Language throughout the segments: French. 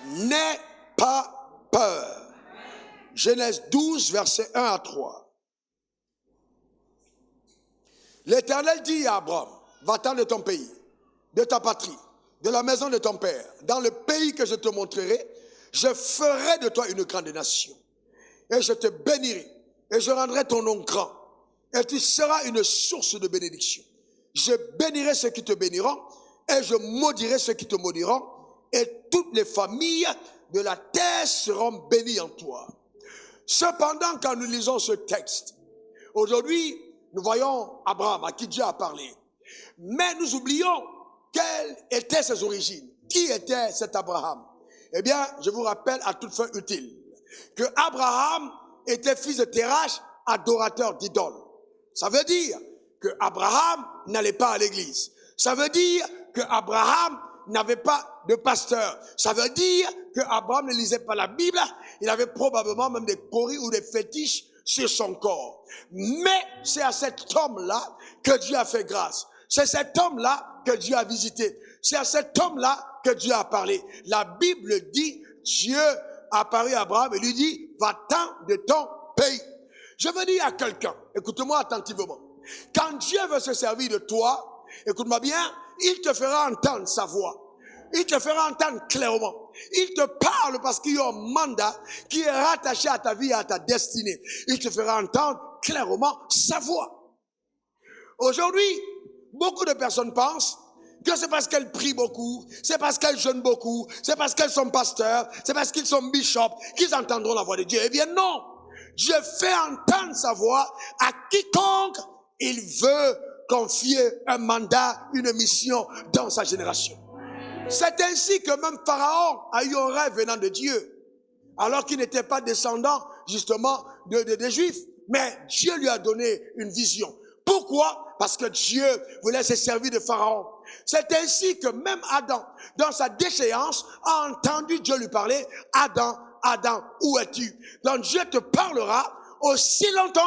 n'aie pas peur. Genèse 12, versets 1 à 3. L'Éternel dit à Abraham, va-t'en de ton pays, de ta patrie, de la maison de ton père, dans le pays que je te montrerai, je ferai de toi une grande nation. Et je te bénirai, et je rendrai ton nom grand, et tu seras une source de bénédiction. Je bénirai ceux qui te béniront, et je maudirai ceux qui te maudiront, et toutes les familles de la terre seront bénies en toi. Cependant, quand nous lisons ce texte, aujourd'hui, nous voyons Abraham, à qui Dieu a parlé. Mais nous oublions quelles étaient ses origines. Qui était cet Abraham? Eh bien, je vous rappelle à toute fin utile que Abraham était fils de Terach, adorateur d'idoles. Ça veut dire que Abraham n'allait pas à l'église. Ça veut dire que Abraham n'avait pas de pasteur. Ça veut dire que Abraham ne lisait pas la Bible. Il avait probablement même des coris ou des fétiches sur son corps. Mais c'est à cet homme-là que Dieu a fait grâce. C'est cet homme-là que Dieu a visité. C'est à cet homme-là que Dieu a parlé. La Bible dit, Dieu a apparu à Abraham et lui dit, va-t'en de ton pays. Je veux dire à quelqu'un, écoute-moi attentivement. Quand Dieu veut se servir de toi, écoute-moi bien, il te fera entendre sa voix. Il te fera entendre clairement. Il te parle parce qu'il y a un mandat qui est rattaché à ta vie et à ta destinée. Il te fera entendre clairement sa voix. Aujourd'hui, beaucoup de personnes pensent que c'est parce qu'elles prient beaucoup, c'est parce qu'elles jeûnent beaucoup, c'est parce qu'elles sont pasteurs, c'est parce qu'ils sont bishops qu'ils entendront la voix de Dieu. Eh bien non, Dieu fait entendre sa voix à quiconque il veut confier un mandat, une mission dans sa génération. C'est ainsi que même Pharaon a eu un rêve venant de Dieu, alors qu'il n'était pas descendant justement des Juifs. Mais Dieu lui a donné une vision. Pourquoi? Parce que Dieu voulait se servir de Pharaon. C'est ainsi que même Adam, dans sa déchéance, a entendu Dieu lui parler. Adam, Adam, où es-tu? Donc Dieu te parlera aussi longtemps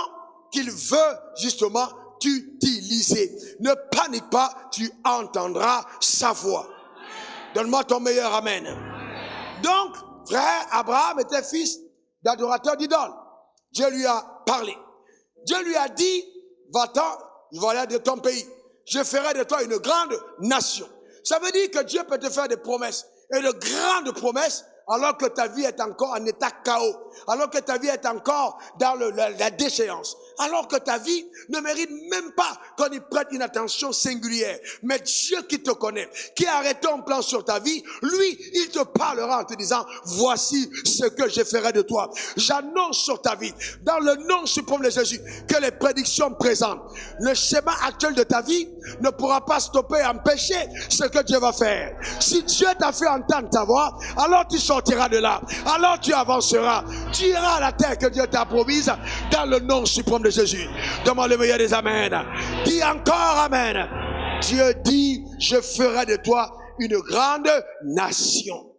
qu'il veut justement t'utiliser. Ne panique pas, tu entendras sa voix. Donne-moi ton meilleur amen. Donc, frère, Abraham était fils d'adorateur d'idoles. Dieu lui a parlé. Dieu lui a dit, va-t'en, voilà de ton pays. Je ferai de toi une grande nation. Ça veut dire que Dieu peut te faire des promesses. Et de grandes promesses, alors que ta vie est encore en état chaos. Alors que ta vie est encore dans la déchéance. Alors que ta vie ne mérite même pas qu'on y prête une attention singulière. Mais Dieu qui te connaît, qui a arrêté un plan sur ta vie, lui, il te parlera en te disant, voici ce que je ferai de toi. J'annonce sur ta vie, dans le nom suprême de Jésus, que les prédictions présentes, le schéma actuel de ta vie ne pourra pas stopper et empêcher ce que Dieu va faire. Si Dieu t'a fait entendre ta voix, alors tu sortiras de là. Alors tu avanceras. Tu iras à la terre que Dieu t'a promise dans le nom suprême de Jésus. Demande le meilleur des amens. Dis encore amen. Dieu dit, je ferai de toi une grande nation.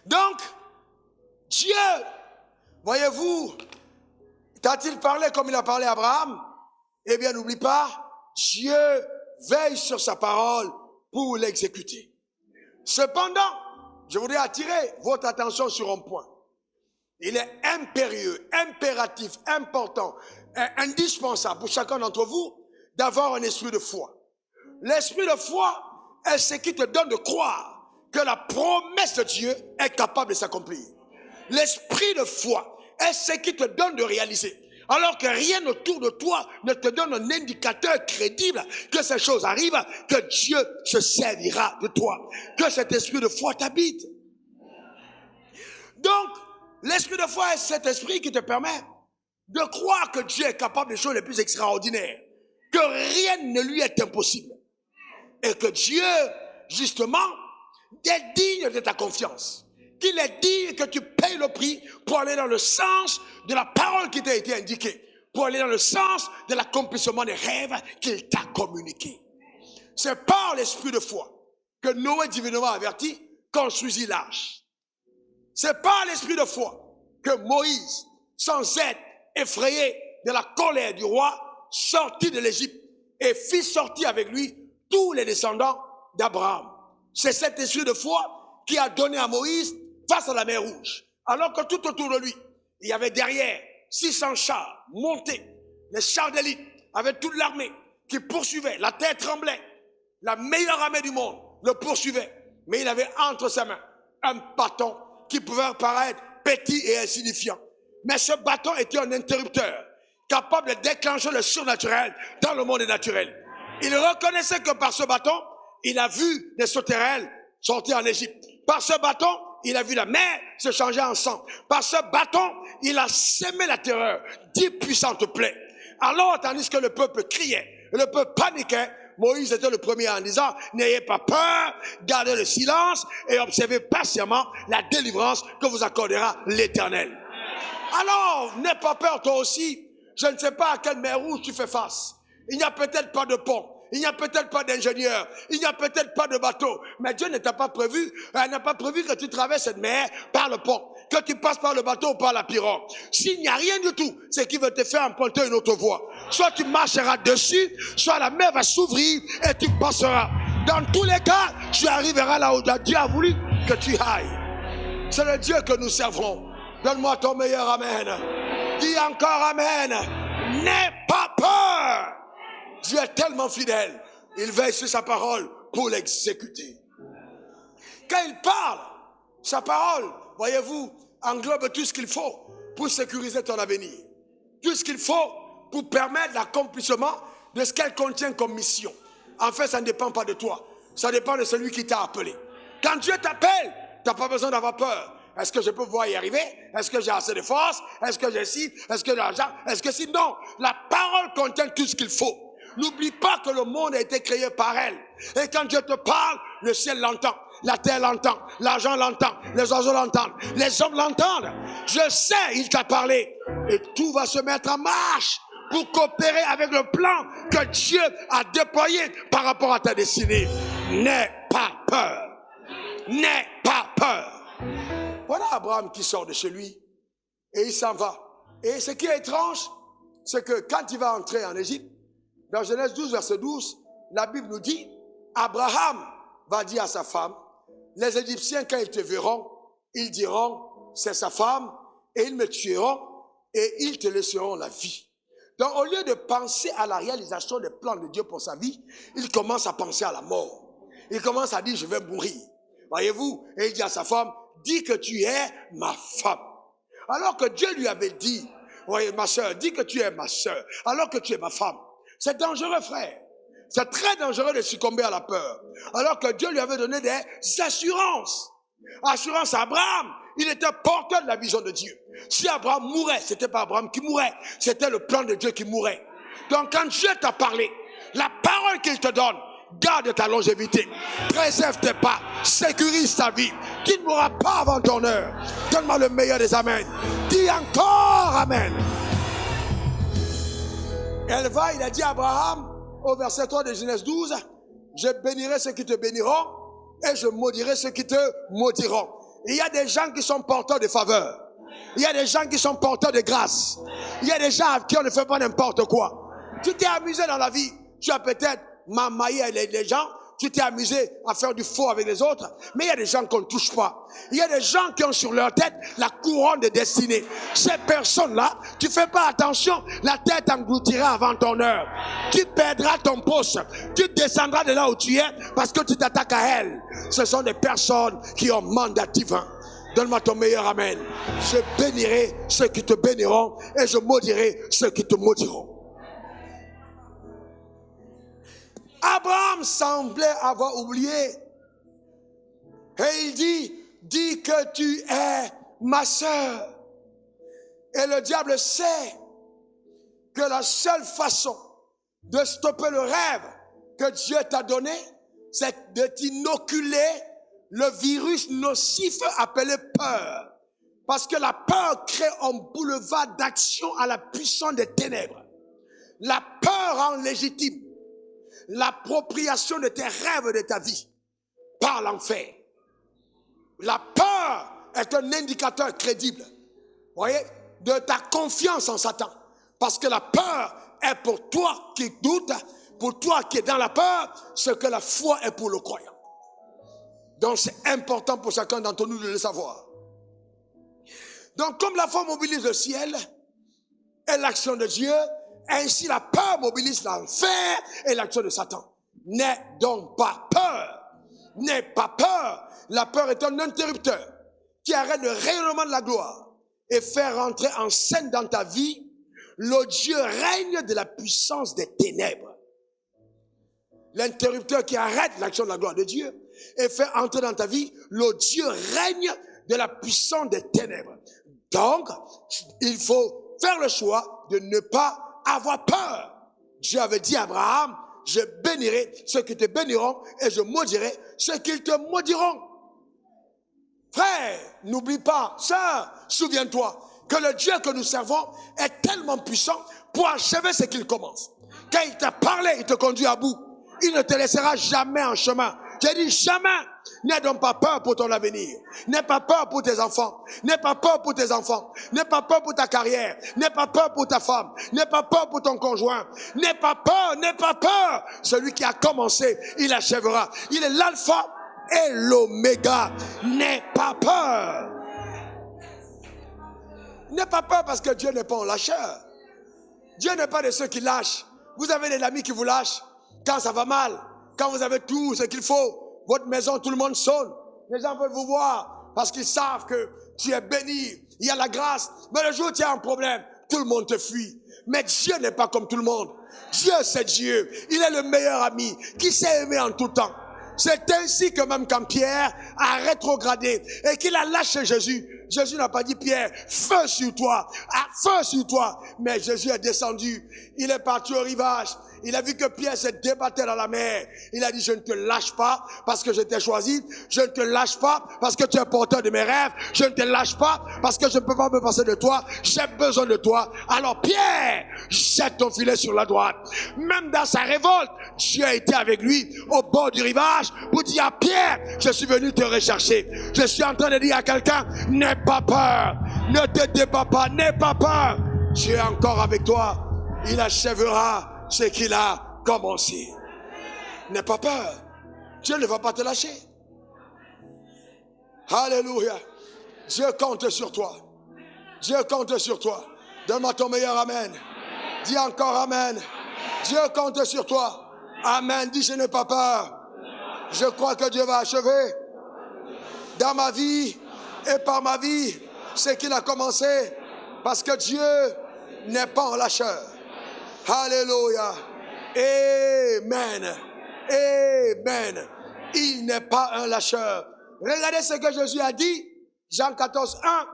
Donc, Dieu, voyez-vous, t'a-t-il parlé comme il a parlé à Abraham? Eh bien, n'oublie pas, Dieu veille sur sa parole pour l'exécuter. Cependant, je voudrais attirer votre attention sur un point. Il est impérieux, impératif, important, indispensable pour chacun d'entre vous d'avoir un esprit de foi. L'esprit de foi est ce qui te donne de croire que la promesse de Dieu est capable de s'accomplir. L'esprit de foi est ce qui te donne de réaliser. Alors que rien autour de toi ne te donne un indicateur crédible que ces choses arrivent, que Dieu se servira de toi, que cet esprit de foi t'habite. Donc, l'esprit de foi est cet esprit qui te permet de croire que Dieu est capable des choses les plus extraordinaires, que rien ne lui est impossible, et que Dieu, justement, est digne de ta confiance. Qu'il est digne que tu payes le prix pour aller dans le sens de la parole qui t'a été indiquée, pour aller dans le sens de l'accomplissement des rêves qu'il t'a communiqués. C'est par l'esprit de foi que Noé, divinement averti, construisit l'arche. C'est par l'esprit de foi que Moïse, sans être effrayé de la colère du roi, sortit de l'Égypte et fit sortir avec lui tous les descendants d'Abraham. C'est cet esprit de foi qui a donné à Moïse face à la mer Rouge. Alors que tout autour de lui, il y avait derrière 600 chars montés, les chars d'élite, avec toute l'armée qui poursuivait. La terre tremblait. La meilleure armée du monde le poursuivait. Mais il avait entre ses mains un bâton qui pouvait paraître petit et insignifiant. Mais ce bâton était un interrupteur capable de déclencher le surnaturel dans le monde naturel. Il reconnaissait que par ce bâton, il a vu des sauterelles sortir en Égypte. Par ce bâton, il a vu la mer se changer en sang. Par ce bâton, il a sémé la terreur, 10 puissantes plaies. Alors, tandis que le peuple criait, le peuple paniquait, Moïse était le premier en disant, n'ayez pas peur, gardez le silence et observez patiemment la délivrance que vous accordera l'Éternel. Alors, n'aie pas peur toi aussi. Je ne sais pas à quelle mer Rouge tu fais face. Il n'y a peut-être pas de pont. Il n'y a peut-être pas d'ingénieur. Il n'y a peut-être pas de bateau. Mais Dieu n'a pas prévu que tu traverses cette mer par le pont, que tu passes par le bateau ou par la pirogue. S'il n'y a rien du tout, c'est qu'il veut te faire emprunter une autre voie. Soit tu marcheras dessus, soit la mer va s'ouvrir et tu passeras. Dans tous les cas, tu arriveras là où Dieu a voulu que tu ailles. C'est le Dieu que nous servons. Donne-moi ton meilleur amen. Dis encore amen. N'aie pas peur. Dieu est tellement fidèle. Il veille sur sa parole pour l'exécuter. Quand il parle, sa parole, voyez-vous, englobe tout ce qu'il faut pour sécuriser ton avenir. Tout ce qu'il faut pour permettre l'accomplissement de ce qu'elle contient comme mission. En fait, ça ne dépend pas de toi. Ça dépend de celui qui t'a appelé. Quand Dieu t'appelle, tu n'as pas besoin d'avoir peur. Est-ce que je peux pouvoir y arriver? Est-ce que j'ai assez de force? Est-ce que j'ai ci? Est-ce que j'ai l'argent? Est-ce que si? Non. La parole contient tout ce qu'il faut. N'oublie pas que le monde a été créé par elle. Et quand Dieu te parle, le ciel l'entend, la terre l'entend, l'argent l'entend, les oiseaux l'entendent, les hommes l'entendent. Je sais, il t'a parlé. Et tout va se mettre en marche pour coopérer avec le plan que Dieu a déployé par rapport à ta destinée. N'aie pas peur. N'aie pas peur. Voilà Abraham qui sort de chez lui et il s'en va. Et ce qui est étrange, c'est que quand il va entrer en Égypte, dans Genèse 12, verset 12, la Bible nous dit, Abraham va dire à sa femme, les Égyptiens, quand ils te verront, ils diront, c'est sa femme, et ils me tueront, et ils te laisseront la vie. Donc, au lieu de penser à la réalisation des plans de Dieu pour sa vie, il commence à penser à la mort. Il commence à dire, je vais mourir. Voyez-vous? Et il dit à sa femme, dis que tu es ma femme. Alors que Dieu lui avait dit, voyez, ma soeur, dis que tu es ma soeur, alors que tu es ma femme. C'est dangereux, frère. C'est très dangereux de succomber à la peur. Alors que Dieu lui avait donné des assurances. Assurance à Abraham. Il était porteur de la vision de Dieu. Si Abraham mourait, c'était pas Abraham qui mourait. C'était le plan de Dieu qui mourait. Donc quand Dieu t'a parlé, la parole qu'il te donne, garde ta longévité. Préserve tes pas. Sécurise ta vie. Tu ne mourras pas avant ton heure. Donne-moi le meilleur des amens. Dis encore amen. Elle va, il a dit à Abraham, au verset 3 de Genèse 12, je bénirai ceux qui te béniront et je maudirai ceux qui te maudiront. Il y a des gens qui sont porteurs de faveur. Il y a des gens qui sont porteurs de grâce. Il y a des gens à qui on ne fait pas n'importe quoi. Tu t'es amusé dans la vie. Tu as peut-être mamaillé les gens. Tu t'es amusé à faire du faux avec les autres. Mais il y a des gens qu'on ne touche pas. Il y a des gens qui ont sur leur tête la couronne de destinée. Ces personnes-là, tu fais pas attention, la tête t'engloutira avant ton heure. Tu perdras ton poste. Tu descendras de là où tu es parce que tu t'attaques à elles. Ce sont des personnes qui ont mandat divin. Donne-moi ton meilleur amen. Je bénirai ceux qui te béniront et je maudirai ceux qui te maudiront. Abraham semblait avoir oublié. Et il dit, dis que tu es ma sœur. Et le diable sait que la seule façon de stopper le rêve que Dieu t'a donné, c'est de t'inoculer le virus nocif appelé peur. Parce que la peur crée un boulevard d'action à la puissance des ténèbres. La peur rend légitime l'appropriation de tes rêves de ta vie par l'enfer. La peur est un indicateur crédible, voyez, de ta confiance en Satan. Parce que la peur est pour toi qui doute, pour toi qui es dans la peur, ce que la foi est pour le croyant. Donc c'est important pour chacun d'entre nous de le savoir. Donc comme la foi mobilise le ciel et l'action de Dieu, ainsi la peur mobilise l'enfer et l'action de Satan. N'aie donc pas peur. N'aie pas peur. La peur est un interrupteur qui arrête le rayonnement de la gloire et fait rentrer en scène dans ta vie l'odieux règne de la puissance des ténèbres. L'interrupteur qui arrête l'action de la gloire de Dieu et fait entrer dans ta vie l'odieux règne de la puissance des ténèbres. Donc, il faut faire le choix de ne pas avoir peur. Dieu avait dit à Abraham, je bénirai ceux qui te béniront et je maudirai ceux qui te maudiront. Frère, n'oublie pas, sœur, souviens-toi que le Dieu que nous servons est tellement puissant pour achever ce qu'il commence. Quand il t'a parlé, il te conduit à bout. Il ne te laissera jamais en chemin. J'ai dit jamais. N'aie donc pas peur pour ton avenir. N'aie pas peur pour tes enfants. N'aie pas peur pour tes enfants. N'aie pas peur pour ta carrière. N'aie pas peur pour ta femme. N'aie pas peur pour ton conjoint. N'aie pas peur, n'aie pas peur. Celui qui a commencé, il achèvera. Il est l'alpha et l'oméga. N'aie pas peur. N'aie pas peur parce que Dieu n'est pas un lâcheur. Dieu n'est pas de ceux qui lâchent. Vous avez des amis qui vous lâchent quand ça va mal, quand vous avez tout ce qu'il faut. Votre maison, tout le monde sonne. Les gens veulent vous voir parce qu'ils savent que tu es béni. Il y a la grâce. Mais le jour où tu as un problème, tout le monde te fuit. Mais Dieu n'est pas comme tout le monde. Dieu, c'est Dieu. Il est le meilleur ami qui sait aimer en tout temps. C'est ainsi que même quand Pierre a rétrogradé et qu'il a lâché Jésus, Jésus n'a pas dit Pierre, feu sur toi, feu sur toi. Mais Jésus est descendu, il est parti au rivage. Il a vu que Pierre se débattait dans la mer. Il a dit, je ne te lâche pas parce que je t'ai choisi. Je ne te lâche pas parce que tu es porteur de mes rêves. Je ne te lâche pas parce que je ne peux pas me passer de toi. J'ai besoin de toi. Alors Pierre, jette ton filet sur la droite. Même dans sa révolte, Dieu a été avec lui au bord du rivage pour dire à Pierre, je suis venu te rechercher. Je suis en train de dire à quelqu'un, n'aie pas peur. Ne te débat pas, n'aie pas peur. Dieu est encore avec toi. Il achèvera ce qu'il a commencé. N'aie pas peur. Dieu ne va pas te lâcher. Alléluia. Dieu compte sur toi. Dieu compte sur toi. Donne-moi ton meilleur amen. Dis encore amen. Dieu compte sur toi. Amen. Dis je n'ai pas peur. Je crois que Dieu va achever dans ma vie et par ma vie ce qu'il a commencé. Parce que Dieu n'est pas un lâcheur. Alléluia. Amen. Amen. Il n'est pas un lâcheur. Regardez ce que Jésus a dit. Jean 14, 1.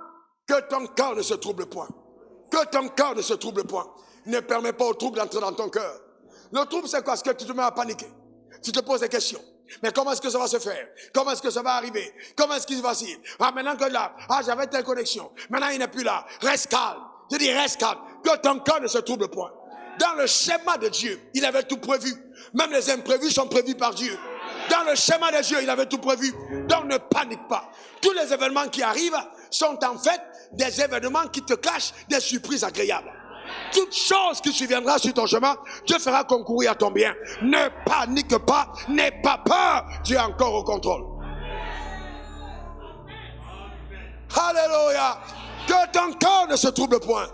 Que ton cœur ne se trouble point. Que ton cœur ne se trouble point. Ne permets pas au trouble d'entrer dans ton cœur. Le trouble, c'est quoi? Ce que tu te mets à paniquer. Tu te poses des questions. Mais comment est-ce que ça va se faire? Comment est-ce que ça va arriver? Comment est-ce qu'il va s'y? Ah, maintenant que là, j'avais telle connexion. Maintenant, il n'est plus là. Reste calme. Je dis, reste calme. Que ton cœur ne se trouble point. Dans le schéma de Dieu, il avait tout prévu. Même les imprévus sont prévus par Dieu. Dans le schéma de Dieu, il avait tout prévu. Donc ne panique pas. Tous les événements qui arrivent sont en fait des événements qui te cachent des surprises agréables. Toute chose qui surviendra sur ton chemin, Dieu fera concourir à ton bien. Ne panique pas, n'aie pas peur. Dieu est encore au contrôle. Alléluia. Que ton cœur ne se trouble point.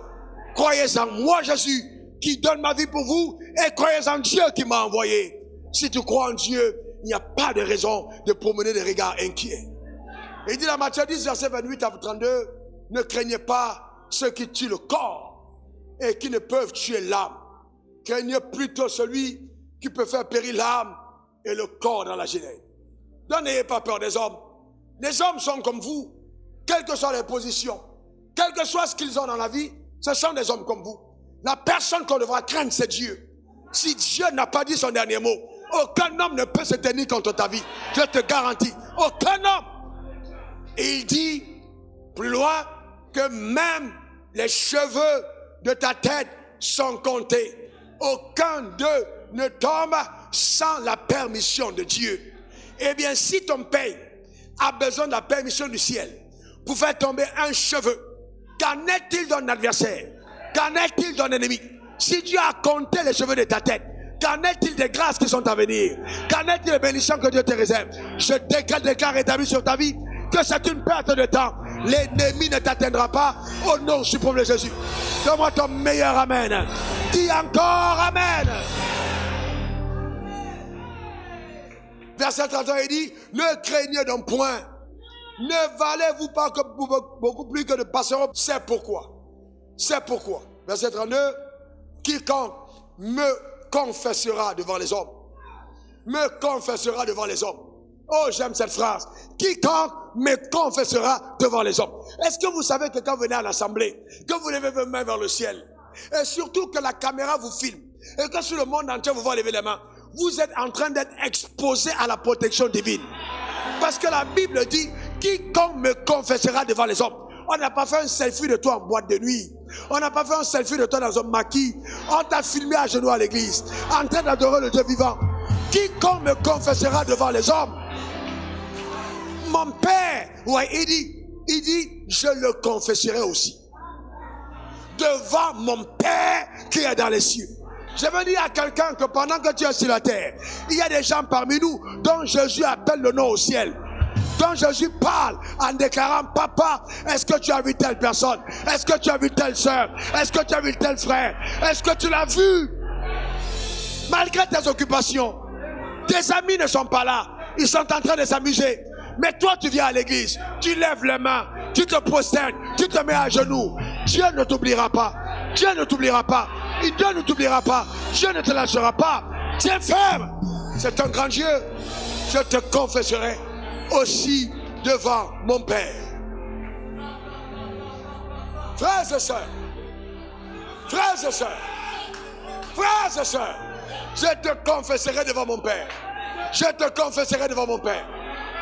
Croyez en moi, Jésus, qui donne ma vie pour vous, et croyez en Dieu qui m'a envoyé. Si tu crois en Dieu, il n'y a pas de raison de promener des regards inquiets. Il dit dans Matthieu 10, verset 28 à 32, ne craignez pas ceux qui tuent le corps et qui ne peuvent tuer l'âme. Craignez plutôt celui qui peut faire périr l'âme et le corps dans la géhenne. Donc n'ayez pas peur des hommes. Les hommes sont comme vous, quelles que soient les positions, quel que soit ce qu'ils ont dans la vie, ce sont des hommes comme vous. La personne qu'on devra craindre, c'est Dieu. Si Dieu n'a pas dit son dernier mot, aucun homme ne peut se tenir contre ta vie. Je te garantis, aucun homme. Et il dit, plus loin, que même les cheveux de ta tête sont comptés. Aucun d'eux ne tombe sans la permission de Dieu. Eh bien, si ton père a besoin de la permission du ciel pour faire tomber un cheveu, qu'en est-il d'un adversaire? Qu'en est-il d'un ennemi? Si Dieu a compté les cheveux de ta tête, Qu'en est-il des grâces qui sont à venir? Qu'en est-il des bénédictions que Dieu te réserve? Je déclare établi sur ta vie que c'est une perte de temps. L'ennemi ne t'atteindra pas au nom suprême de Jésus. Donne-moi ton meilleur amen. Dis encore amen. Verset 31, il dit, ne craignez donc point. Ne valez-vous pas que beaucoup plus que de passeront. C'est pourquoi. C'est pourquoi. Verset 32, quiconque me confessera devant les hommes. Me confessera devant les hommes. Oh, j'aime cette phrase. Quiconque me confessera devant les hommes. Est-ce que vous savez que quand vous venez à l'assemblée, que vous levez vos mains vers le ciel, et surtout que la caméra vous filme, et que sur le monde entier vous voyez lever les mains, vous êtes en train d'être exposé à la protection divine. Parce que la Bible dit, quiconque me confessera devant les hommes. On n'a pas fait un selfie de toi en boîte de nuit. On n'a pas fait un selfie de toi dans un maquis. On t'a filmé à genoux à l'église, en train d'adorer le Dieu vivant. Quiconque me confessera devant les hommes. Mon Père, ouais, il dit, je le confesserai aussi. Devant mon Père qui est dans les cieux. Je veux dire à quelqu'un que pendant que tu es sur la terre, il y a des gens parmi nous dont Jésus appelle le nom au ciel. Dont Jésus parle en déclarant, papa, est-ce que tu as vu telle personne? Est-ce que tu as vu telle soeur? Est-ce que tu as vu tel frère? Est-ce que tu l'as vu? Malgré tes occupations, tes amis ne sont pas là. Ils sont en train de s'amuser. Mais toi, tu viens à l'église, tu lèves les mains, tu te prosternes, tu te mets à genoux. Dieu ne t'oubliera pas. Dieu ne t'oubliera pas. Dieu ne t'oubliera pas. Dieu ne te lâchera pas. Tiens ferme. C'est un grand Dieu. Je te confesserai aussi devant mon Père. Frères et sœurs, frères et sœurs, frères et sœurs, je te confesserai devant mon Père. Je te confesserai devant mon Père.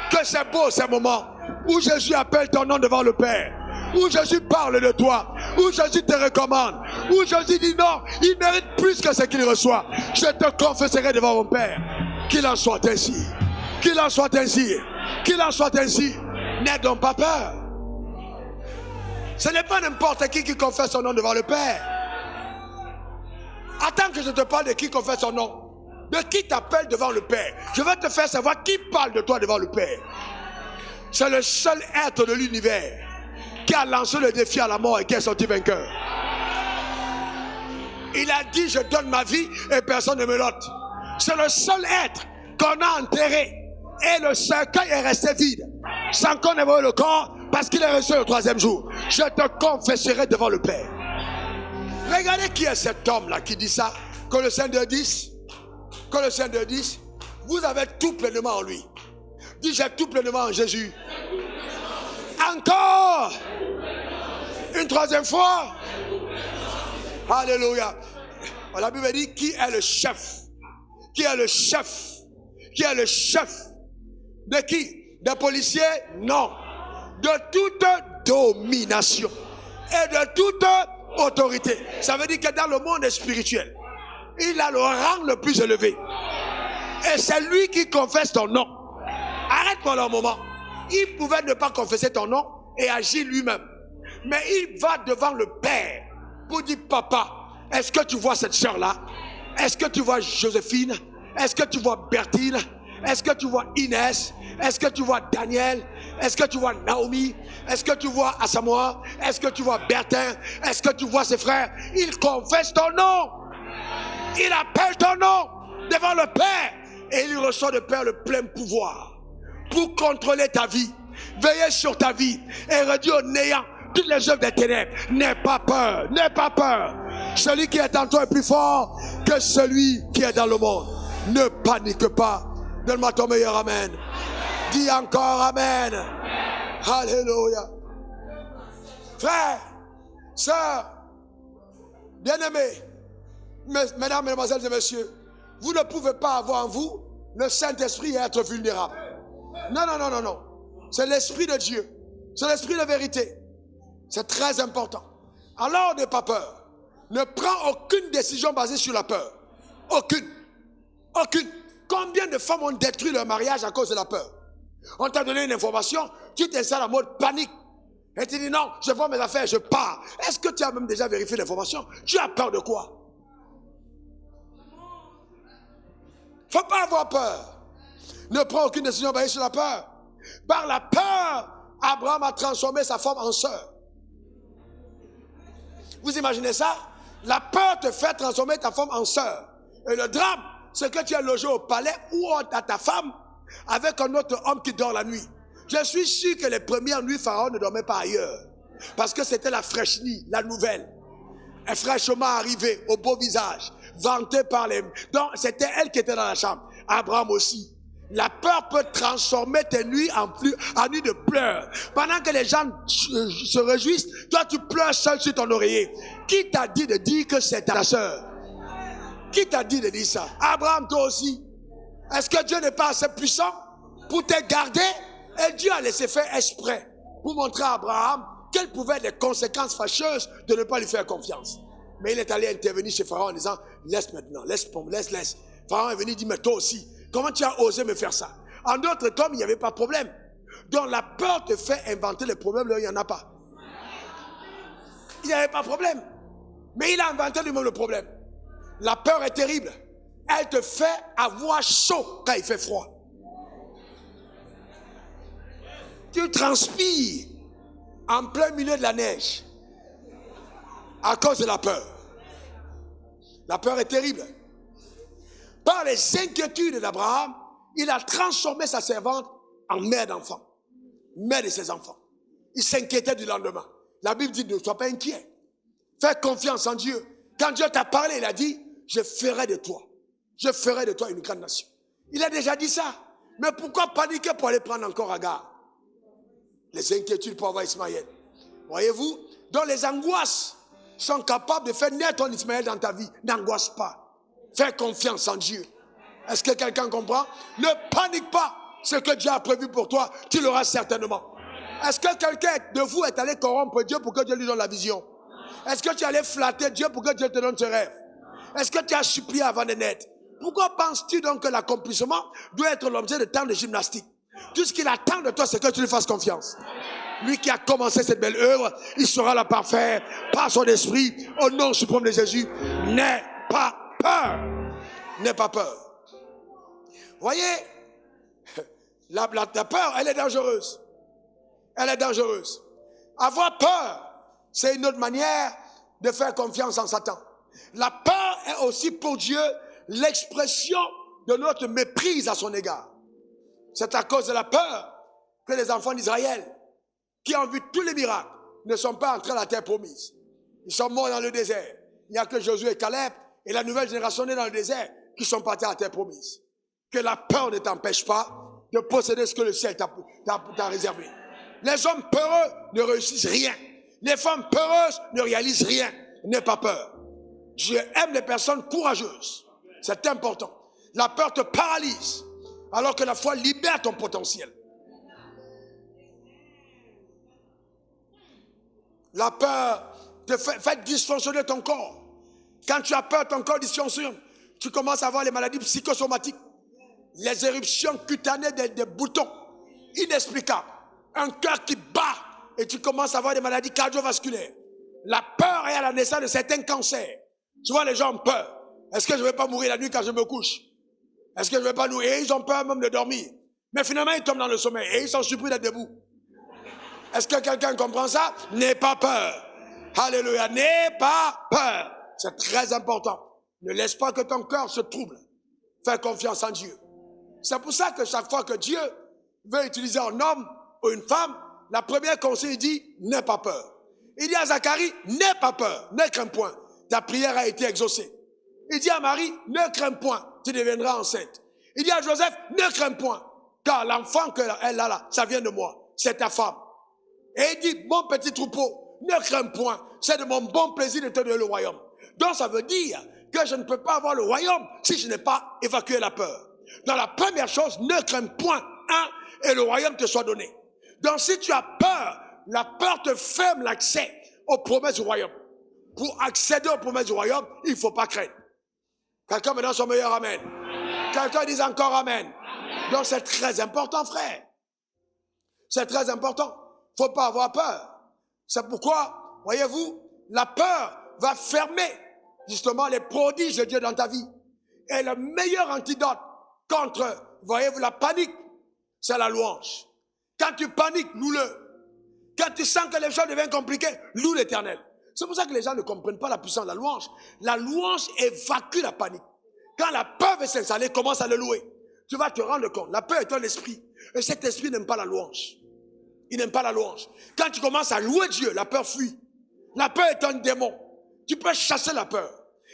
Que c'est beau ces moments où Jésus appelle ton nom devant le Père, où Jésus parle de toi, où Jésus te recommande, où Jésus dit non, il mérite plus que ce qu'il reçoit. Je te confesserai devant mon Père. Qu'il en soit ainsi. Qu'il en soit ainsi. Qu'il en soit ainsi. N'aie donc pas peur. Ce n'est pas n'importe qui confesse son nom devant le Père. Attends que je te parle de qui confesse son nom. De qui t'appelle devant le Père. Je vais te faire savoir qui parle de toi devant le Père. C'est le seul être de l'univers qui a lancé le défi à la mort et qui est sorti vainqueur. Il a dit, je donne ma vie et personne ne me l'ôte. C'est le seul être qu'on a enterré et le cercueil est resté vide sans qu'on ait vu le corps parce qu'il est resté le troisième jour. Je te confesserai devant le Père. Regardez qui est cet homme-là qui dit ça. Colossiens 2:10. Colossiens 2:10. Vous avez tout pleinement en lui. Dis, j'ai tout pleinement en Jésus. Encore. Une troisième fois. Alléluia. La Bible dit, qui est le chef? Qui est le chef? Qui est le chef? De qui? Des policiers? Non. De toute domination et de toute autorité. Ça veut dire que dans le monde spirituel, il a le rang le plus élevé. Et c'est lui qui confesse ton nom. Arrête-moi là un moment. Il pouvait ne pas confesser ton nom et agir lui-même. Mais il va devant le Père pour dire, papa, est-ce que tu vois cette soeur-là? Est-ce que tu vois Joséphine? Est-ce que tu vois Bertine? Est-ce que tu vois Inès? Est-ce que tu vois Daniel? Est-ce que tu vois Naomi? Est-ce que tu vois Asamoah? Est-ce que tu vois Bertin? Est-ce que tu vois ses frères? Il confesse ton nom. Il appelle ton nom devant le Père. Et il reçoit de Père le plein pouvoir pour contrôler ta vie, veiller sur ta vie et réduire au néant toutes les œuvres des ténèbres. N'aie pas peur, n'aie pas peur. Celui qui est en toi est plus fort que celui qui est dans le monde. Ne panique pas. Donne-moi ton meilleur amen. Dis encore amen. Alléluia. Frères, sœurs, bien-aimés, mesdames, mesdemoiselles et messieurs, vous ne pouvez pas avoir en vous le Saint-Esprit et être vulnérable. Non, non, non, non, non. C'est l'Esprit de Dieu. C'est l'Esprit de vérité. C'est très important. Alors n'aie pas peur. Ne prends aucune décision basée sur la peur. Aucune. Aucune. Combien de femmes ont détruit leur mariage à cause de la peur? On t'a donné une information, tu t'installes en mode panique. Et tu dis non, je prends mes affaires, je pars. Est-ce que tu as même déjà vérifié l'information? Tu as peur de quoi? Faut pas avoir peur. Ne prends aucune décision basée sur la peur. Par la peur, Abraham a transformé sa femme en sœur. Vous imaginez ça? La peur te fait transformer ta femme en sœur. Et le drame, c'est que tu es logé au palais ou à ta femme avec un autre homme qui dort la nuit. Je suis sûr que les premières nuits, Pharaon ne dormait pas ailleurs. Parce que c'était la fraîche nuit, la nouvelle. Elle fraîchement arrivée, au beau visage, vantée par les... Donc, c'était elle qui était dans la chambre. Abraham aussi. La peur peut transformer tes nuits en nuits de pleurs. Pendant que les gens se réjouissent, toi tu pleures seul sur ton oreiller. Qui t'a dit de dire que c'est ta soeur? Qui t'a dit de dire ça? Abraham, toi aussi. Est-ce que Dieu n'est pas assez puissant pour te garder? Et Dieu a laissé faire exprès pour montrer à Abraham quelles pouvaient être les conséquences fâcheuses de ne pas lui faire confiance. Mais il est allé intervenir chez Pharaon en disant, laisse maintenant, laisse. Pharaon est venu dire, mais toi aussi, comment tu as osé me faire ça? En d'autres termes, il n'y avait pas de problème. Donc la peur te fait inventer les problèmes là où il n'y en a pas. Il n'y avait pas de problème. Mais il a inventé lui-même le problème. La peur est terrible. Elle te fait avoir chaud quand il fait froid. Tu transpires en plein milieu de la neige à cause de la peur. La peur est terrible. Par les inquiétudes d'Abraham, il a transformé sa servante en mère d'enfants, mère de ses enfants. Il s'inquiétait du lendemain. La Bible dit, ne sois pas inquiet. Fais confiance en Dieu. Quand Dieu t'a parlé, il a dit, je ferai de toi une grande nation. Il a déjà dit ça. Mais pourquoi paniquer pour aller prendre encore Agar? Les inquiétudes pour avoir Ismaël. Voyez-vous? Donc les angoisses sont capables de faire naître ton Ismaël dans ta vie. N'angoisse pas. Fais confiance en Dieu. Est-ce que quelqu'un comprend? Ne panique pas. Ce que Dieu a prévu pour toi, tu l'auras certainement. Est-ce que quelqu'un de vous est allé corrompre Dieu pour que Dieu lui donne la vision? Est-ce que tu es allé flatter Dieu pour que Dieu te donne tes rêves? Est-ce que tu as supplié avant de naître? Pourquoi penses-tu donc que l'accomplissement doit être l'objet de tant de gymnastique? Tout ce qu'il attend de toi, c'est que tu lui fasses confiance. Lui qui a commencé cette belle œuvre, il sera la parfaite par son esprit, au nom suprême de Jésus. N'aie pas peur. N'aie pas peur. Voyez, la peur, elle est dangereuse. Elle est dangereuse. Avoir peur, c'est une autre manière de faire confiance en Satan. La peur est aussi pour Dieu l'expression de notre méprise à son égard. C'est à cause de la peur que les enfants d'Israël, qui ont vu tous les miracles, ne sont pas entrés à la terre promise. Ils sont morts dans le désert. Il n'y a que Josué et Caleb et la nouvelle génération née dans le désert qui sont partis à la terre promise. Que la peur ne t'empêche pas de posséder ce que le ciel t'a réservé. Les hommes peureux ne réussissent rien. Les femmes peureuses ne réalisent rien. N'aie pas peur. Dieu aime les personnes courageuses. C'est important. La peur te paralyse, alors que la foi libère ton potentiel. La peur te fait dysfonctionner ton corps. Quand tu as peur, ton corps dysfonctionne. Tu commences à avoir les maladies psychosomatiques, les éruptions cutanées des boutons inexplicables, un cœur qui bat et tu commences à avoir des maladies cardiovasculaires. La peur est à la naissance de certains cancers. Tu vois, les gens ont peur. Est-ce que je ne vais pas mourir la nuit quand je me couche? Est-ce que je ne vais pas mourir? Et ils ont peur même de dormir. Mais finalement, ils tombent dans le sommeil et ils sont surpris d'être debout. Est-ce que quelqu'un comprend ça? N'aie pas peur. Alléluia. N'aie pas peur. C'est très important. Ne laisse pas que ton cœur se trouble. Fais confiance en Dieu. C'est pour ça que chaque fois que Dieu veut utiliser un homme ou une femme, la première conseil, il dit, n'aie pas peur. Il dit à Zacharie, n'aie pas peur, ne crains point. Ta prière a été exaucée. Il dit à Marie, ne crains point, tu deviendras enceinte. Il dit à Joseph, ne crains point, car l'enfant qu'elle a là, ça vient de moi, c'est ta femme. Et il dit, mon petit troupeau, ne crains point, c'est de mon bon plaisir de te donner le royaume. Donc ça veut dire que je ne peux pas avoir le royaume si je n'ai pas évacué la peur. Donc la première chose, ne crains point, et le royaume te soit donné. Donc si tu as peur, la peur te ferme l'accès aux promesses du royaume. Pour accéder aux promesses du royaume, il ne faut pas craindre. Quelqu'un me donne son meilleur amen. Quelqu'un dit encore amen. Donc c'est très important, frère. C'est très important. Il ne faut pas avoir peur. C'est pourquoi, voyez-vous, la peur va fermer justement les prodiges de Dieu dans ta vie. Et le meilleur antidote contre, voyez-vous, la panique, c'est la louange. Quand tu paniques, loue-le. Quand tu sens que les choses deviennent compliquées, loue l'Éternel. C'est pour ça que les gens ne comprennent pas la puissance de la louange. La louange évacue la panique. Quand la peur veut s'installer, commence à le louer. Tu vas te rendre compte. La peur est un esprit. Et cet esprit n'aime pas la louange. Il n'aime pas la louange. Quand tu commences à louer Dieu, la peur fuit. La peur est un démon. Tu peux chasser la peur.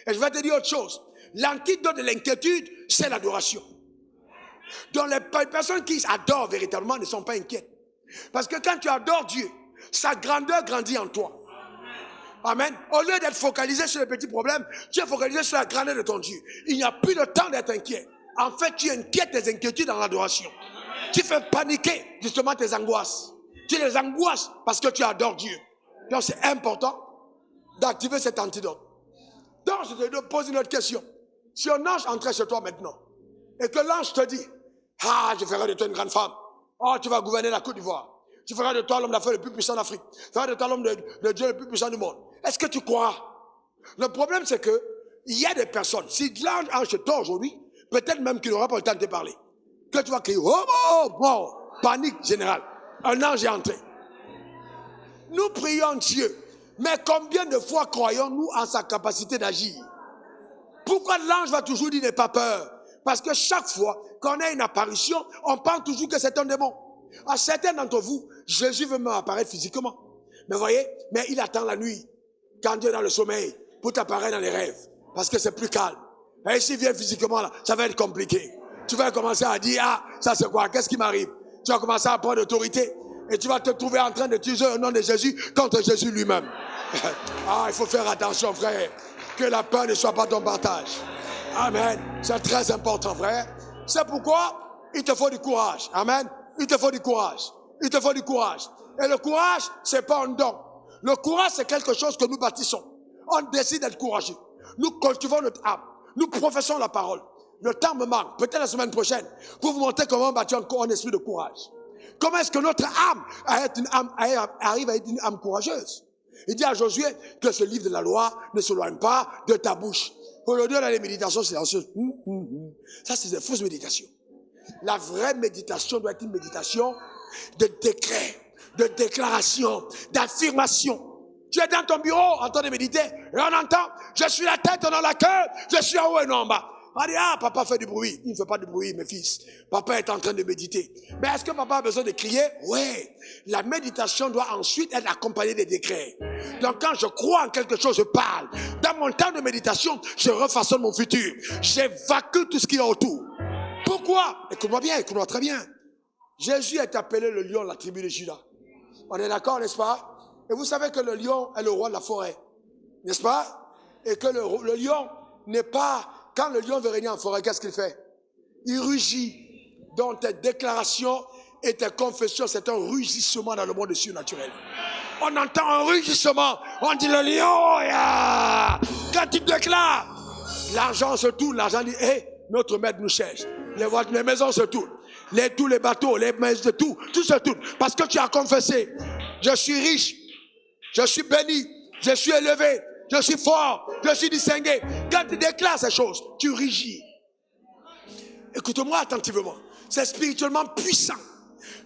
Et je vais te dire autre chose. L'antidote de l'inquiétude, c'est l'adoration. Donc les personnes qui adorent véritablement ne sont pas inquiètes. Parce que quand tu adores Dieu, sa grandeur grandit en toi. Amen. Au lieu d'être focalisé sur les petits problèmes, tu es focalisé sur la grandeur de ton Dieu. Il n'y a plus de temps d'être inquiet. En fait, tu inquiètes tes inquiétudes dans l'adoration. Tu fais paniquer justement tes angoisses. Tu les angoisses parce que tu adores Dieu. Donc c'est important d'activer cet antidote. Donc je te pose une autre question. Si un ange entrait chez toi maintenant et que l'ange te dit, ah, je ferai de toi une grande femme. Oh, tu vas gouverner la Côte d'Ivoire. Tu feras de toi l'homme d'affaires le plus puissant d'Afrique. Tu feras de toi l'homme de Dieu le plus puissant du monde. Est-ce que tu crois? Le problème, c'est que il y a des personnes, si l'ange te tord aujourd'hui, peut-être même qu'il n'aura pas le temps de te parler. Que tu vas crier, oh, panique générale. Un ange est entré. Nous prions Dieu, mais combien de fois croyons-nous en sa capacité d'agir? Pourquoi l'ange va toujours dire n'aie pas peur? Parce que chaque fois qu'on a une apparition, on pense toujours que c'est un démon. À certains d'entre vous, Jésus veut même apparaître physiquement. Mais voyez, mais il attend la nuit, quand Dieu est dans le sommeil, pour t'apparaître dans les rêves. Parce que c'est plus calme. Et s'il vient physiquement, là, ça va être compliqué. Tu vas commencer à dire, ah, ça c'est quoi? Qu'est-ce qui m'arrive? Tu vas commencer à prendre l'autorité. Et tu vas te trouver en train d'utiliser le nom de Jésus contre Jésus lui-même. Ah, il faut faire attention, frère. Que la peur ne soit pas ton partage. Amen. C'est très important, frère. C'est pourquoi il te faut du courage. Amen. Il te faut du courage. Il te faut du courage. Et le courage, c'est pas un don. Le courage, c'est quelque chose que nous bâtissons. On décide d'être courageux. Nous cultivons notre âme. Nous professons la parole. Le temps me manque, peut-être la semaine prochaine, pour vous montrer comment on bâtit un esprit de courage. Comment est-ce que notre âme arrive à être une âme courageuse? Il dit à Josué que ce livre de la loi ne s'éloigne pas de ta bouche. Aujourd'hui, on a les méditations silencieuses. Ça, c'est des fausses méditations. La vraie méditation doit être une méditation de décret, de déclaration, d'affirmation. Tu es dans ton bureau en train de méditer et on entend, je suis la tête, on a la queue, je suis en haut et non en bas. On dit, ah, papa fait du bruit. Il ne fait pas de bruit, mes fils. Papa est en train de méditer. Mais est-ce que papa a besoin de crier? Oui. La méditation doit ensuite être accompagnée des décrets. Donc quand je crois en quelque chose, je parle. Dans mon temps de méditation, je refaçonne mon futur. J'évacue tout ce qui est autour. Pourquoi? Écoute-moi bien, écoute-moi très bien. Jésus est appelé le lion de la tribu de Juda. On est d'accord, n'est-ce pas? Et vous savez que le lion est le roi de la forêt. N'est-ce pas? Et que le lion n'est pas... Quand le lion veut régner en forêt, qu'est-ce qu'il fait? Il rugit. Donc tes déclarations et tes confessions, c'est un rugissement dans le monde surnaturel. On entend un rugissement. On dit le lion, yeah! Quand tu déclares, l'argent se tourne. L'argent dit, hé, notre maître nous cherche. Les maisons se tournent. Tous les bateaux, les maisons, tout se tourne. Parce que tu as confessé. Je suis riche. Je suis béni. Je suis élevé. Je suis fort, je suis distingué. Quand tu déclares ces choses, tu rugis. Écoute-moi attentivement. C'est spirituellement puissant.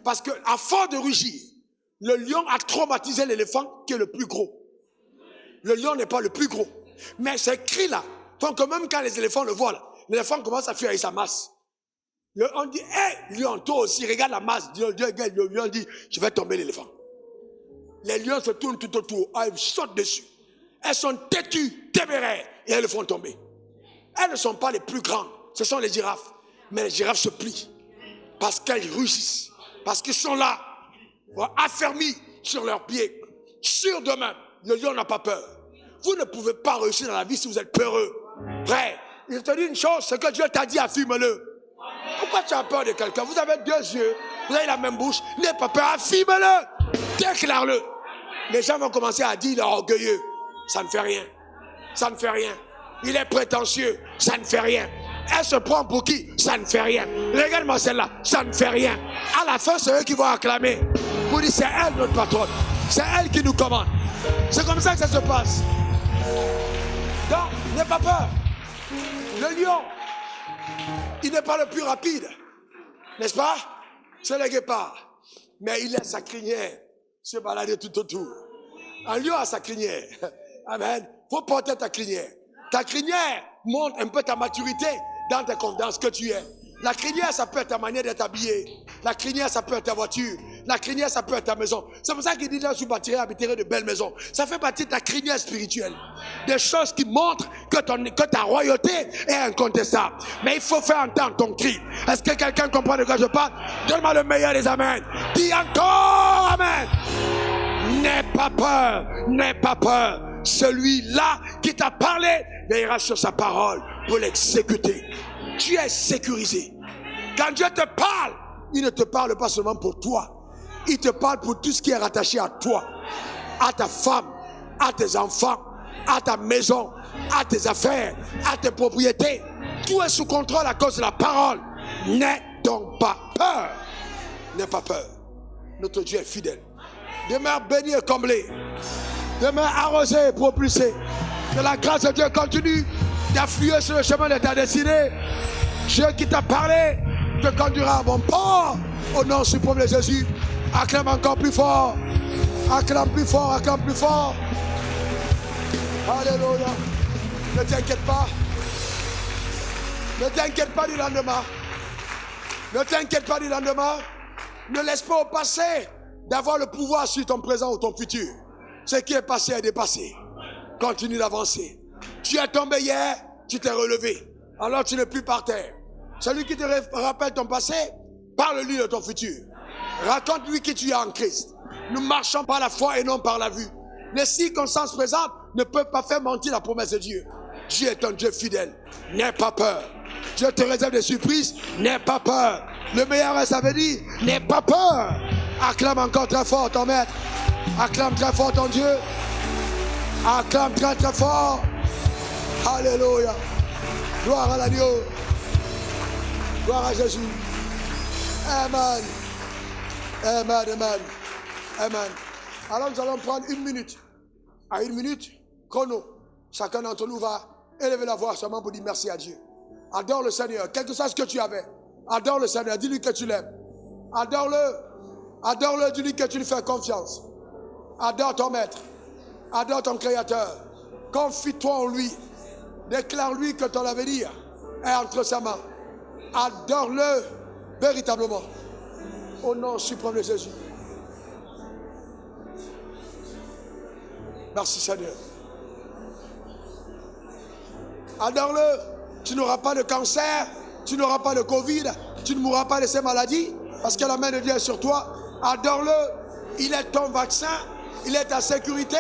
Parce que, à force de rugir, le lion a traumatisé l'éléphant qui est le plus gros. Le lion n'est pas le plus gros. Mais ces cris-là font que même quand les éléphants le voient, là, l'éléphant commence à fuir avec sa masse. On dit, hé, lion, toi aussi, regarde la masse. Le lion dit, je vais tomber l'éléphant. Les lions se tournent tout autour, ils sautent dessus. Elles sont têtues, téméraires, et elles le font tomber. Elles ne sont pas les plus grandes, ce sont les girafes. Mais les girafes se plient, parce qu'elles rugissent, parce qu'ils sont là, affermis sur leurs pieds, sûrs d'eux-mêmes. Le lion n'a pas peur. Vous ne pouvez pas réussir dans la vie si vous êtes peureux. Frère, je te dis une chose, ce que Dieu t'a dit, affirme-le. Pourquoi tu as peur de quelqu'un? Vous avez deux yeux, vous avez la même bouche, n'aie pas peur, affirme-le, déclare-le. Les gens vont commencer à dire, il est orgueilleux. Ça ne fait rien. Ça ne fait rien. Il est prétentieux. Ça ne fait rien. Elle se prend pour qui? Ça ne fait rien. Regarde-moi celle-là. Ça ne fait rien. À la fin, c'est eux qui vont acclamer. Vous dites, c'est elle notre patronne. C'est elle qui nous commande. C'est comme ça que ça se passe. Donc, n'aie pas peur. Le lion Il n'est pas le plus rapide, n'est-ce pas? C'est le guépard. Mais il laisse sa crinière se balader tout autour. Un lion a sa crinière. Amen. Faut porter ta crinière. Ta crinière montre un peu ta maturité dans ce que tu es. La crinière, ça peut être ta manière d'être habillé. La crinière, ça peut être ta voiture. La crinière, ça peut être ta maison. C'est pour ça qu'il dit là, je bâtirai, habiterai de belles maisons. Ça fait partie de ta crinière spirituelle. Des choses qui montrent que ta royauté est incontestable. Mais il faut faire entendre ton cri. Est-ce que quelqu'un comprend de quoi je parle? Donne-moi le meilleur des amens. Dis encore amen. N'aie pas peur. N'aie pas peur. Celui-là qui t'a parlé veillera sur sa parole pour l'exécuter. Tu es sécurisé. Quand Dieu te parle, il ne te parle pas seulement pour toi. Il te parle pour tout ce qui est rattaché à toi, à ta femme, à tes enfants, à ta maison, à tes affaires, à tes propriétés. Tout est sous contrôle à cause de la parole. N'aie donc pas peur. N'aie pas peur. Notre Dieu est fidèle. Demeure béni et comblé. Demeure arrosé et propulsé. Que la grâce de Dieu continue d'affluer sur le chemin de ta destinée. Dieu qui t'a parlé te conduira à bon port. Au nom suprême de Jésus. Acclame encore plus fort. Acclame plus fort, acclame plus fort. Alléluia. Ne t'inquiète pas. Ne t'inquiète pas du lendemain. Ne t'inquiète pas du lendemain. Ne laisse pas au passé d'avoir le pouvoir sur ton présent ou ton futur. Ce qui est passé est dépassé. Continue d'avancer. Tu es tombé hier, tu t'es relevé. Alors tu n'es plus par terre. Celui qui te rappelle ton passé, parle-lui de ton futur. Raconte-lui qui tu es en Christ. Nous marchons par la foi et non par la vue. Les circonstances présentes ne peuvent pas faire mentir la promesse de Dieu. Dieu est un Dieu fidèle. N'aie pas peur. Dieu te réserve des surprises. N'aie pas peur. Le meilleur est à venir. N'aie pas peur. Acclame encore très fort ton maître. Acclame très fort ton Dieu. Acclame très très fort. Alléluia. Gloire à l'agneau. Gloire à Jésus. Amen. Amen, amen. Amen. Alors nous allons prendre une minute. À une minute, chrono. Chacun d'entre nous va élever la voix seulement pour dire merci à Dieu. Adore le Seigneur, quel que soit ce que tu avais. Adore le Seigneur, dis-lui que tu l'aimes. Adore-le. Adore-le, dis-lui que tu lui fais confiance. Adore ton maître. Adore ton créateur. Confie-toi en lui. Déclare-lui que ton avenir est entre sa main. Adore-le véritablement. Au nom suprême de Jésus. Merci Seigneur. Adore-le. Tu n'auras pas de cancer. Tu n'auras pas de Covid. Tu ne mourras pas de ces maladies. Parce que la main de Dieu est sur toi. Adore-le. Il est ton vaccin. Il est ta sécurité.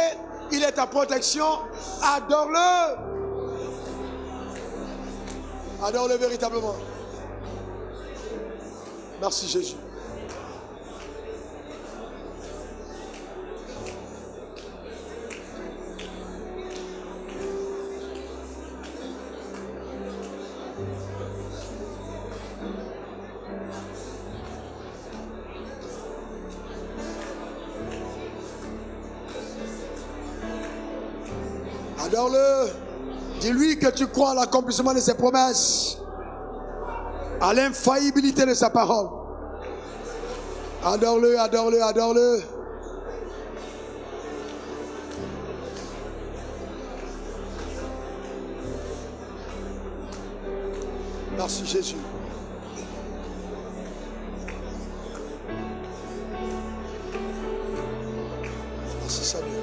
Il est ta protection. Adore-le. Adore-le véritablement. Merci Jésus. Adore-le. Dis-lui que tu crois à l'accomplissement de ses promesses, à l'infaillibilité de sa parole. Adore-le, adore-le, adore-le. Merci Jésus. Merci Seigneur.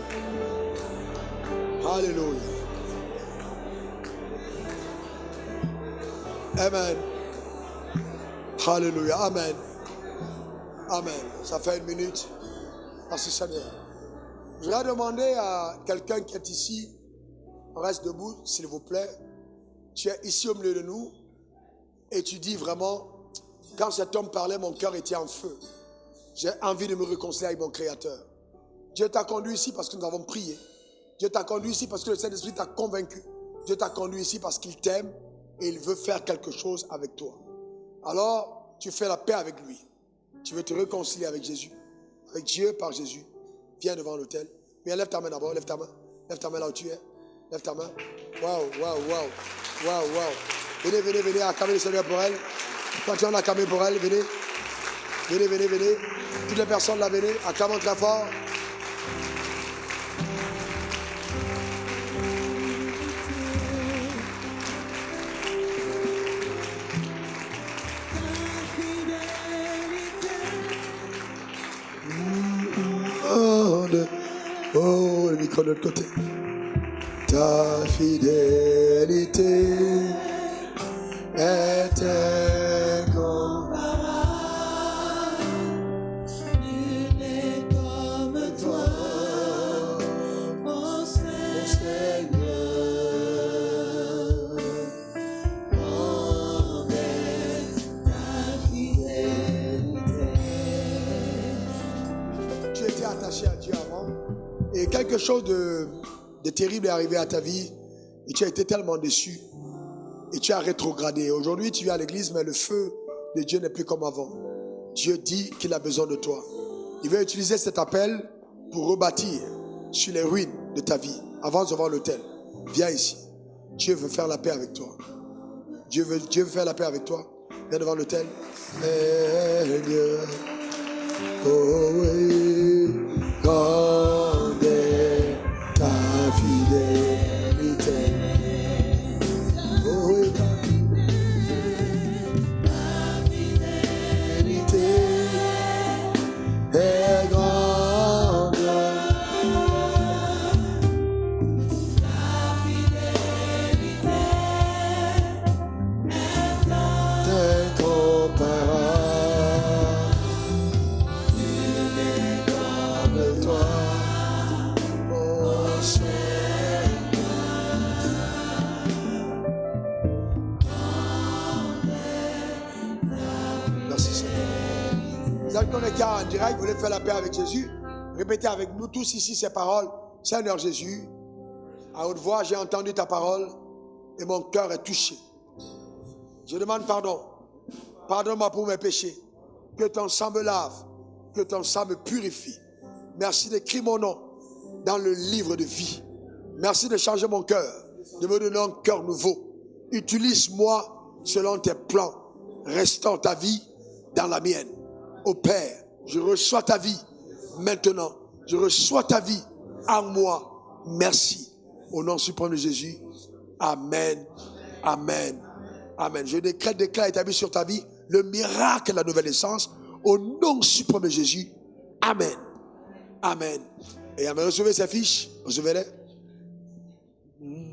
Alléluia. Amen. Alléluia. Amen. Amen. Ça fait une minute. Merci Seigneur. Je voudrais demander à quelqu'un qui est ici, on reste debout, s'il vous plaît. Tu es ici au milieu de nous et tu dis vraiment, quand cet homme parlait, mon cœur était en feu. J'ai envie de me réconcilier avec mon Créateur. Dieu t'a conduit ici parce que nous avons prié. Dieu t'a conduit ici parce que le Saint-Esprit t'a convaincu. Dieu t'a conduit ici parce qu'il t'aime et il veut faire quelque chose avec toi. Alors, tu fais la paix avec lui. Tu veux te réconcilier avec Jésus, avec Dieu par Jésus. Viens devant l'autel. Viens, lève ta main d'abord, lève ta main. Lève ta main là où tu es. Lève ta main. Waouh, waouh, waouh. Waouh, waouh. Venez, venez, venez, acclamer le Seigneur pour elle. Continuons à acclamer pour elle, venez. Venez, venez, venez. Toutes les personnes là, venez, acclamons très fort. Oh, le micro de l'autre côté. Ta fidélité est incomparable. Nul n'est comme toi, mon Seigneur. Envers ta fidélité. Tu étais attaché à Dieu avant. Et quelque chose de terrible est arrivé à ta vie et tu as été tellement déçu et tu as rétrogradé. Aujourd'hui, tu viens à l'église, mais le feu de Dieu n'est plus comme avant. Dieu dit qu'il a besoin de toi. Il veut utiliser cet appel pour rebâtir sur les ruines de ta vie. Avance devant l'autel. Viens ici. Dieu veut faire la paix avec toi. Dieu veut faire la paix avec toi. Viens devant l'autel. Oh oui, grande est ta fidélité. Oh oui, ta fidélité est grande. Ta fidélité est incomparable. Vous êtes connectés en direct, vous voulez faire la paix avec Jésus? Répétez avec nous tous ici ces paroles. Seigneur Jésus, à haute voix, j'ai entendu ta parole et mon cœur est touché. Je demande pardon. Pardonne-moi pour mes péchés. Que ton sang me lave, que ton sang me purifie. Merci d'écrire mon nom dans le livre de vie. Merci de changer mon cœur, de me donner un cœur nouveau. Utilise-moi selon tes plans. Restaure ta vie dans la mienne. Ô Père, je reçois ta vie maintenant. Je reçois ta vie en moi. Merci. Au nom suprême de Jésus. Amen. Amen. Amen. Je déclare établi sur ta vie le miracle de la nouvelle naissance. Au nom suprême de Jésus. Amen. Amen. Et amen. Recevez ces fiches. Recevez-les. Mets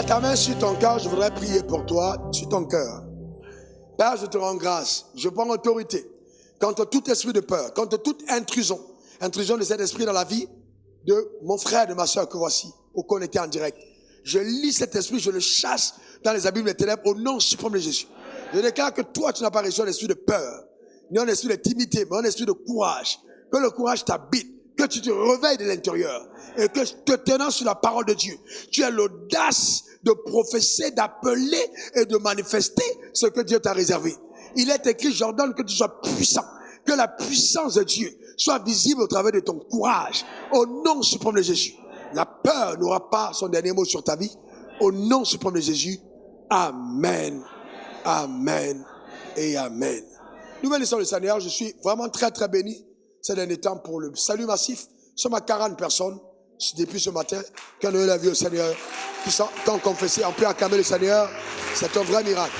ta main sur ton cœur, je voudrais prier pour toi, sur ton cœur. Père, je te rends grâce. Je prends autorité contre tout esprit de peur, contre toute intrusion de cet esprit dans la vie de mon frère, de ma soeur que voici, au connecté en direct. Je lis cet esprit, je le chasse dans les abîmes des ténèbres au nom suprême de Jésus. Je déclare que toi, tu n'as pas reçu un esprit de peur, ni un esprit de timidité, mais un esprit de courage. Que le courage t'habite, que tu te réveilles de l'intérieur et que te tenant sur la parole de Dieu, tu as l'audace de prophétiser, d'appeler et de manifester ce que Dieu t'a réservé. Il est écrit, j'ordonne que tu sois puissant, que la puissance de Dieu soit visible au travers de ton courage. Au nom suprême de Jésus. La peur n'aura pas son dernier mot sur ta vie. Au nom suprême de Jésus. Amen. Amen. Et Amen. Nous bénissons le Seigneur. Je suis vraiment très très béni ces derniers temps pour le salut massif. Nous sommes à 40 personnes depuis ce matin qui ont donné la vie au Seigneur, qui ont confessé, ont pu acclamer le Seigneur. C'est un vrai miracle.